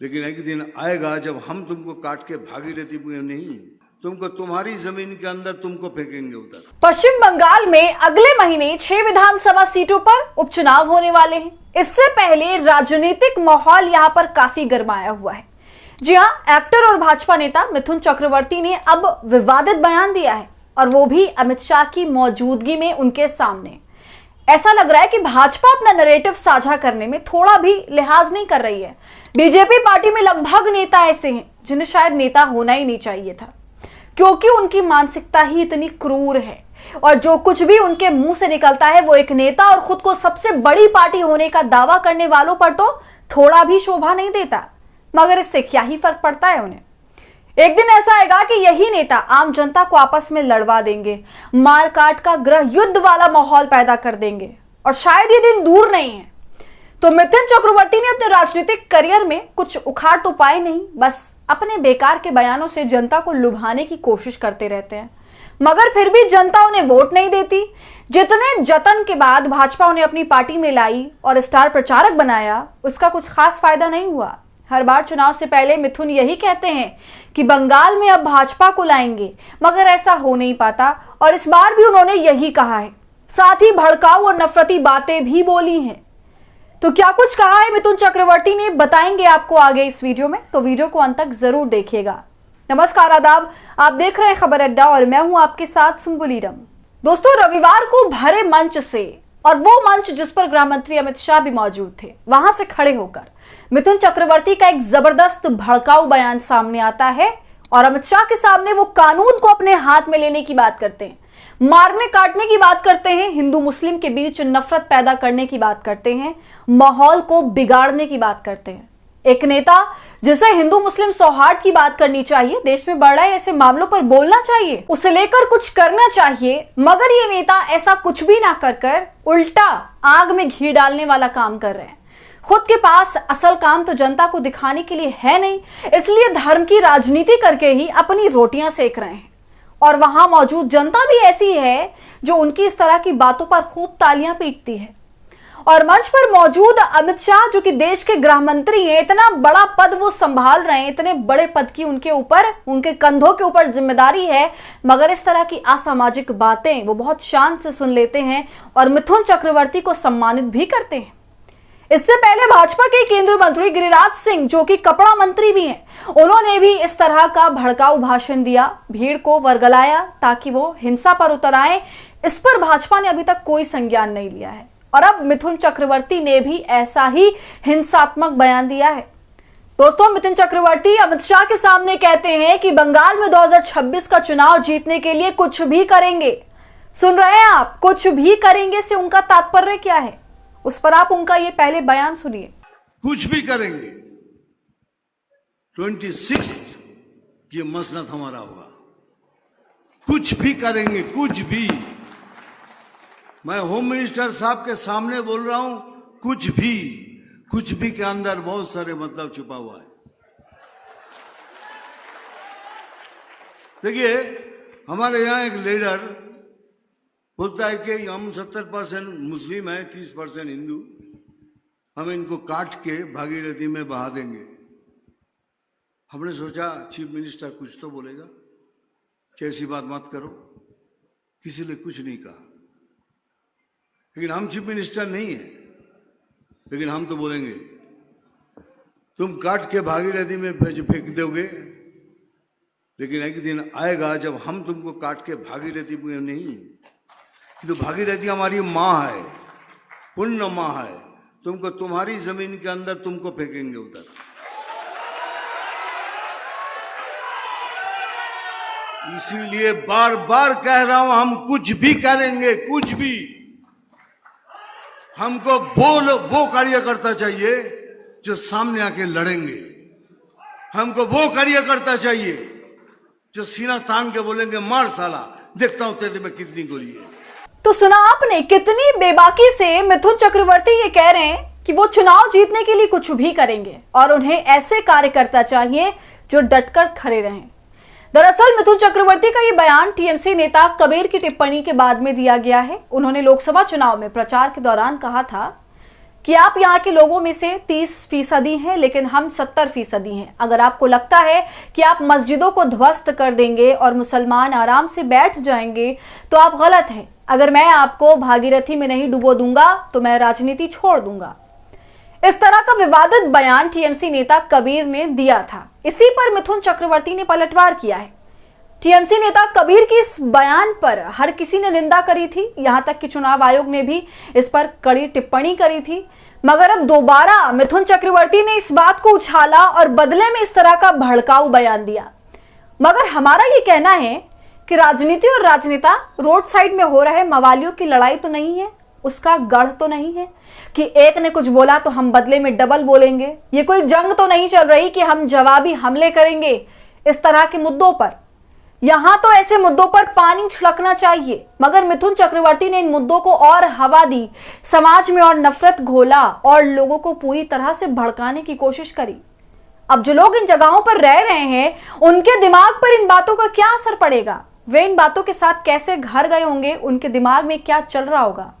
लेकिन एक दिन आएगा जब हम तुमको काट के भागीरथी में नहीं, तुमको तुम्हारी जमीन के अंदर तुमको फेंकेंगे उधर। पश्चिम बंगाल में अगले महीने 6 विधानसभा सीटों पर उपचुनाव होने वाले हैं। इससे पहले राजनीतिक माहौल यहां पर काफी गरमाया हुआ है। जी हां, एक्टर और भाजपा नेता मिथुन चक्रवर्ती ने अब विवादित बयान दिया है, और वो भी अमित शाह की मौजूदगी में उनके सामने। ऐसा लग रहा है कि भाजपा अपना नैरेटिव साझा करने में थोड़ा भी लिहाज नहीं कर रही है। बीजेपी पार्टी में लगभग नेता ऐसे हैं जिन्हें शायद नेता होना ही नहीं चाहिए था, क्योंकि उनकी मानसिकता ही इतनी क्रूर है, और जो कुछ भी उनके मुंह से निकलता है वो एक नेता और खुद को सबसे बड़ी पार्टी होने का दावा करने वालों पर तो थोड़ा भी शोभा नहीं देता। मगर इससे क्या ही फर्क पड़ता है उन्हें। एक दिन ऐसा आएगा कि यही नेता आम जनता को आपस में लड़वा देंगे, मार काट का गृह युद्ध वाला माहौल पैदा कर देंगे, और शायद ये दिन दूर नहीं है। तो मिथुन चक्रवर्ती ने अपने राजनीतिक करियर में कुछ उखाड़ तो पाए नहीं, बस अपने बेकार के बयानों से जनता को लुभाने की कोशिश करते रहते हैं, मगर फिर भी जनता उन्हें वोट नहीं देती। जितने जतन के बाद भाजपा उन्हें अपनी पार्टी में लाई और स्टार प्रचारक बनाया, उसका कुछ खास फायदा नहीं हुआ। हर बार चुनाव से पहले मिथुन यही कहते हैं कि बंगाल में अब भाजपा को लाएंगे, मगर ऐसा हो नहीं पाता, और इस बार भी उन्होंने यही कहा है। साथ ही भड़काऊ और नफरती बातें भी बोली हैं। तो क्या कुछ कहा है मिथुन चक्रवर्ती ने, बताएंगे आपको आगे इस वीडियो में, तो वीडियो को अंत तक जरूर देखिएगा। नमस्कार, आदाब, आप देख रहे हैं खबर अड्डा और मैं हूं आपके साथ सुम्बुलीरम। दोस्तों, रविवार को भरे मंच से, और वो मंच जिस पर गृह मंत्री अमित शाह भी मौजूद थे, वहां से खड़े होकर मिथुन चक्रवर्ती का एक जबरदस्त भड़काऊ बयान सामने आता है, और अमित शाह के सामने वो कानून को अपने हाथ में लेने की बात करते हैं, मारने काटने की बात करते हैं, हिंदू मुस्लिम के बीच नफरत पैदा करने की बात करते हैं, माहौल को बिगाड़ने की बात करते हैं। एक नेता जिसे हिंदू मुस्लिम सौहार्द की बात करनी चाहिए, देश में बढ़ रहे ऐसे मामलों पर बोलना चाहिए, उसे लेकर कुछ करना चाहिए, मगर ये नेता ऐसा कुछ भी ना कर उल्टा आग में घी डालने वाला काम कर रहे हैं। खुद के पास असल काम तो जनता को दिखाने के लिए है नहीं, इसलिए धर्म की राजनीति करके ही अपनी रोटियां सेक रहे हैं। और वहां मौजूद जनता भी ऐसी है जो उनकी इस तरह की बातों पर खूब तालियां पीटती है। और मंच पर मौजूद अमित शाह, जो कि देश के गृह मंत्री हैं, इतना बड़ा पद वो संभाल रहे हैं, इतने बड़े पद की उनके ऊपर, उनके कंधों के ऊपर जिम्मेदारी है, मगर इस तरह की असामाजिक बातें वो बहुत शान से सुन लेते हैं और मिथुन चक्रवर्ती को सम्मानित भी करते हैं। इससे पहले भाजपा के केंद्रीय मंत्री गिरिराज सिंह, जो कि कपड़ा मंत्री भी हैं, उन्होंने भी इस तरह का भड़काऊ भाषण दिया, भीड़ को वर्गलाया ताकि वो हिंसा पर उतर आए। इस पर भाजपा ने अभी तक कोई संज्ञान नहीं लिया है, और अब मिथुन चक्रवर्ती ने भी ऐसा ही हिंसात्मक बयान दिया है। दोस्तों, मिथुन चक्रवर्ती अमित शाह के सामने कहते हैं कि बंगाल में 2026 का चुनाव जीतने के लिए कुछ भी करेंगे। सुन रहे हैं आप, कुछ भी करेंगे से उनका तात्पर्य क्या है, उस पर आप उनका ये पहले बयान सुनिए। कुछ भी करेंगे, 26 ये मसनद हमारा होगा। कुछ भी करेंगे, कुछ भी। मैं होम मिनिस्टर साहब के सामने बोल रहा हूं, कुछ भी के अंदर बहुत सारे मतलब छुपा हुआ है। देखिए, हमारे यहां एक लीडर बोलता है कि हम 70% मुस्लिम हैं, 30% हिंदू, हम इनको काट के भागीरथी में बहा देंगे। हमने सोचा चीफ मिनिस्टर कुछ तो बोलेगा कि ऐसी बात मत करो, किसी ने कुछ नहीं कहा। लेकिन हम चीफ मिनिस्टर नहीं है, लेकिन हम तो बोलेंगे तुम काट के भागीरथी में फेंक दोगे, लेकिन एक दिन आएगा जब हम तुमको काट के भागीरथी में नहीं, तो भागीरथी हमारी माँ है, पुण्य माँ है, तुमको तुम्हारी जमीन के अंदर तुमको फेंकेंगे उधर। इसीलिए बार बार कह रहा हूं, हम कुछ भी करेंगे, कुछ भी। हमको वो कार्यकर्ता चाहिए जो सामने आके लड़ेंगे। हमको वो कार्यकर्ता चाहिए जो सीना तान के बोलेंगे, मार साला, देखता हूं तेरे में कितनी गोली है। तो सुना आपने, कितनी बेबाकी से मिथुन चक्रवर्ती ये कह रहे हैं कि वो चुनाव जीतने के लिए कुछ भी करेंगे, और उन्हें ऐसे कार्यकर्ता चाहिए जो डटकर खड़े रहें। दरअसल मिथुन चक्रवर्ती का ये बयान टीएमसी नेता कबीर की टिप्पणी के बाद में दिया गया है। उन्होंने लोकसभा चुनाव में प्रचार के दौरान कहा था कि आप यहाँ के लोगों में से 30% हैं, लेकिन हम 70% हैं। अगर आपको लगता है कि आप मस्जिदों को ध्वस्त कर देंगे और मुसलमान आराम से बैठ जाएंगे तो आप गलत हैं। अगर मैं आपको भागीरथी में नहीं डुबो दूंगा तो मैं राजनीति छोड़ दूंगा। इस तरह का विवादित बयान टीएमसी नेता कबीर ने दिया था। इसी पर मिथुन चक्रवर्ती ने पलटवार किया है। टीएमसी नेता कबीर की इस बयान पर हर किसी ने निंदा करी थी, यहां तक कि चुनाव आयोग ने भी इस पर कड़ी टिप्पणी करी थी। मगर अब दोबारा मिथुन चक्रवर्ती ने इस बात को उछाला और बदले में इस तरह का भड़काऊ बयान दिया। मगर हमारा ये कहना है कि राजनीति और राजनेता रोड साइड में हो रहे मवालियों की लड़ाई तो नहीं है, उसका गढ़ तो नहीं है कि एक ने कुछ बोला तो हम बदले में डबल बोलेंगे। ये कोई जंग तो नहीं चल रही कि हम जवाबी हमले करेंगे इस तरह के मुद्दों पर। यहां तो ऐसे मुद्दों पर पानी छिड़कना चाहिए, मगर मिथुन चक्रवर्ती ने इन मुद्दों को और हवा दी, समाज में और नफरत घोला और लोगों को पूरी तरह से भड़काने की कोशिश करी। अब जो लोग इन जगहों पर रह रहे हैं उनके दिमाग पर इन बातों का क्या असर पड़ेगा, वे इन बातों के साथ कैसे घर गए होंगे, उनके दिमाग में क्या चल रहा होगा।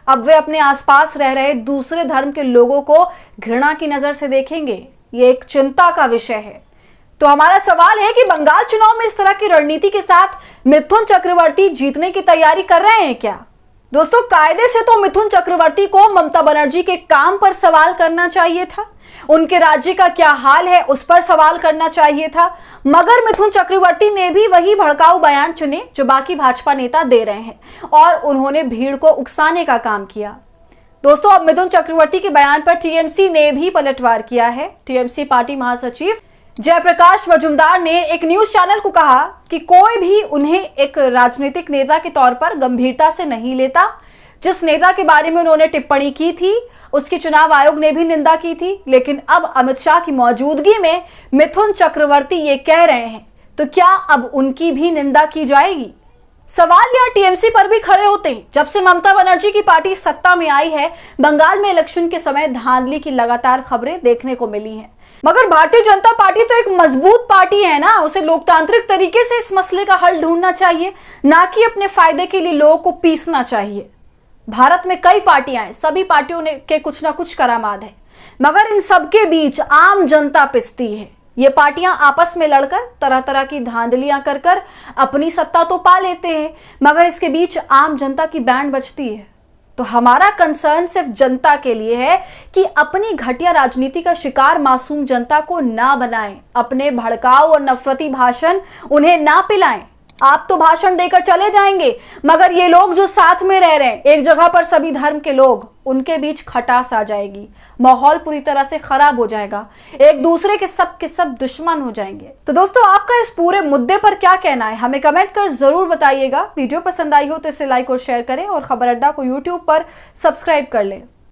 अब वे अपने आसपास रह रहे दूसरे धर्म के लोगों को घृणा की नजर से देखेंगे। ये एक चिंता का विषय है। तो हमारा सवाल है कि बंगाल चुनाव में इस तरह की रणनीति के साथ मिथुन चक्रवर्ती जीतने की तैयारी कर रहे हैं क्या? दोस्तों, कायदे से तो मिथुन चक्रवर्ती को ममता बनर्जी के काम पर सवाल करना चाहिए था, उनके राज्य का क्या हाल है उस पर सवाल करना चाहिए था, मगर मिथुन चक्रवर्ती ने भी वही भड़काऊ बयान चुने जो बाकी भाजपा नेता दे रहे हैं और उन्होंने भीड़ को उकसाने का काम किया। दोस्तों, अब मिथुन चक्रवर्ती के बयान पर टीएमसी ने भी पलटवार किया है। टीएमसी पार्टी महासचिव जयप्रकाश मजूमदार ने एक न्यूज चैनल को कहा कि कोई भी उन्हें एक राजनीतिक नेता के तौर पर गंभीरता से नहीं लेता। जिस नेता के बारे में उन्होंने टिप्पणी की थी उसकी चुनाव आयोग ने भी निंदा की थी, लेकिन अब अमित शाह की मौजूदगी में मिथुन चक्रवर्ती ये कह रहे हैं तो क्या अब उनकी भी निंदा की जाएगी? सवाल यहाँ टीएमसी पर भी खड़े होते हैं। जब से ममता बनर्जी की पार्टी सत्ता में आई है, बंगाल में इलेक्शन के समय धांधली की लगातार खबरें देखने को मिली हैं। मगर भारतीय जनता पार्टी तो एक मजबूत पार्टी है ना, उसे लोकतांत्रिक तरीके से इस मसले का हल ढूंढना चाहिए, ना कि अपने फायदे के लिए लोगों को पीसना चाहिए। भारत में कई पार्टियां हैं, सभी पार्टियों के कुछ ना कुछ करामाद है, मगर इन सबके बीच आम जनता पिसती है। ये पार्टियां आपस में लड़कर तरह तरह की धांधलियां कर कर अपनी सत्ता तो पा लेते हैं, मगर इसके बीच आम जनता की बैंड बजती है। तो हमारा कंसर्न सिर्फ जनता के लिए है कि अपनी घटिया राजनीति का शिकार मासूम जनता को ना बनाएं, अपने भड़काऊ और नफरती भाषण उन्हें ना पिलाएं। आप तो भाषण देकर चले जाएंगे, मगर ये लोग जो साथ में रह रहे हैं, एक जगह पर सभी धर्म के लोग, उनके बीच खटास आ जाएगी, माहौल पूरी तरह से खराब हो जाएगा, एक दूसरे के सब दुश्मन हो जाएंगे। तो दोस्तों, आपका इस पूरे मुद्दे पर क्या कहना है, हमें कमेंट कर जरूर बताइएगा। वीडियो पसंद आई हो तो इसे लाइक और शेयर करें और खबर अड्डा को यूट्यूब पर सब्सक्राइब कर लें।